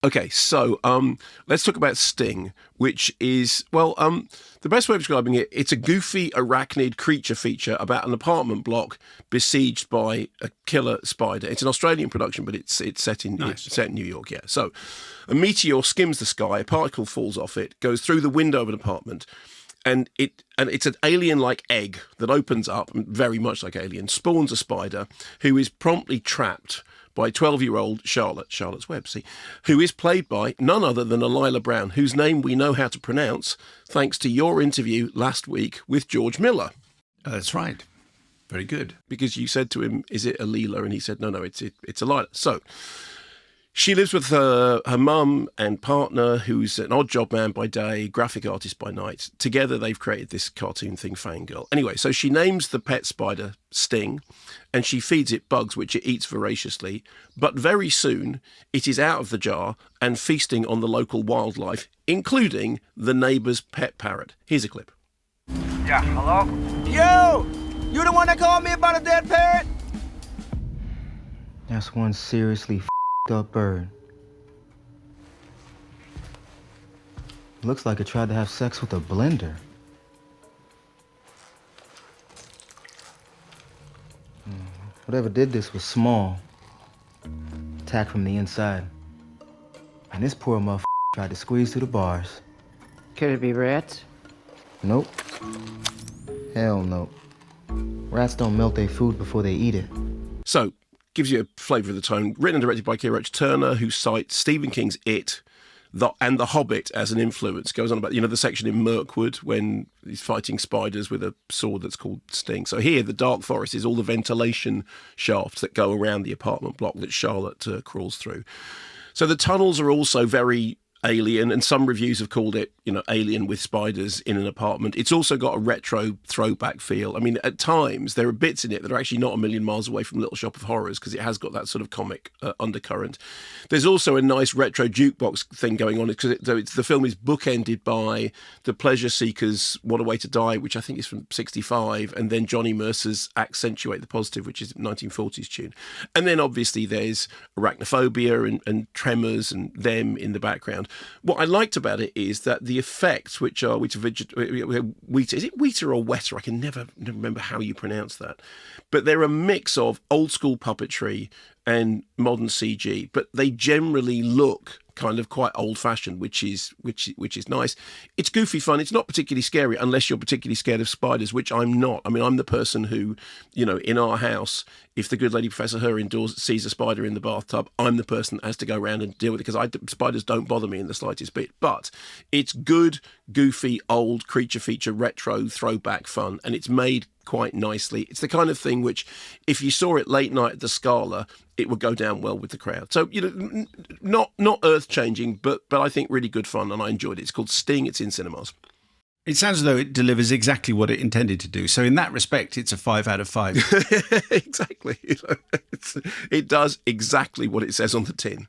Okay, so let's talk about Sting, which is, the best way of describing it, it's a goofy arachnid creature feature about an apartment block besieged by a killer spider. It's an Australian production, but it's set in Nice. it's set in New York, yeah. So a meteor skims the sky, a particle falls off it, goes through the window of an apartment, and it's an alien-like egg that opens up, very much like Alien, spawns a spider who is promptly trapped by 12-year-old Charlotte's Web, who is played by none other than Lila Brown, whose name we know how to pronounce thanks to your interview last week with George Miller. That's right. Very good. Because you said to him, is it Alila? And he said, no, it's Lila. So she lives with her mum and partner, who's an odd job man by day, graphic artist by night. Together, they've created this cartoon thing, Fangirl. Anyway, so she names the pet spider Sting, and she feeds it bugs, which it eats voraciously. But very soon, it is out of the jar and feasting on the local wildlife, including the neighbour's pet parrot. Here's a clip. Yeah, hello? Yo! You the one that called me about a dead parrot? That's one seriously up bird. Looks like it tried to have sex with a blender. Whatever did this was small. Attacked from the inside. And this poor motherfucker tried to squeeze through the bars. Could it be rats? Nope. Hell no. Rats don't melt their food before they eat it. So, gives you a flavour of the tone. Written and directed by Keira Roach Turner, who cites Stephen King's It and The Hobbit as an influence. Goes on about, the section in Mirkwood when he's fighting spiders with a sword that's called Sting. So here, the Dark Forest is all the ventilation shafts that go around the apartment block that Charlotte crawls through. So the tunnels are also very Alien, and some reviews have called it, Alien with spiders in an apartment. It's also got a retro throwback feel. I mean, at times there are bits in it that are actually not a million miles away from Little Shop of Horrors, because it has got that sort of comic undercurrent. There's also a nice retro jukebox thing going on, because the film is bookended by The Pleasure Seekers' What a Way to Die, which I think is from 65, and then Johnny Mercer's Accentuate the Positive, which is a 1940s tune. And then obviously there's Arachnophobia and Tremors and them in the background. What I liked about it is that the effects, which are is it Weta or Weta? I can never remember how you pronounce that. But they're a mix of old school puppetry and modern CG, but they generally look kind of quite old-fashioned, which is nice. It's goofy fun. It's not particularly scary unless you're particularly scared of spiders, which I'm not. I mean, I'm the person who, in our house, if the good lady Professor Her indoors sees a spider in the bathtub, I'm the person that has to go around and deal with it, because spiders don't bother me in the slightest bit. But it's good, goofy, old creature feature, retro, throwback fun, and it's made quite nicely. It's the kind of thing which, if you saw it late night at the Scala, it would go down well with the crowd. So, not earth-changing, but I think really good fun, and I enjoyed it. It's called Sting. It's in cinemas. It sounds as though it delivers exactly what it intended to do. So in that respect, it's a 5 out of 5. Exactly. It does exactly what it says on the tin.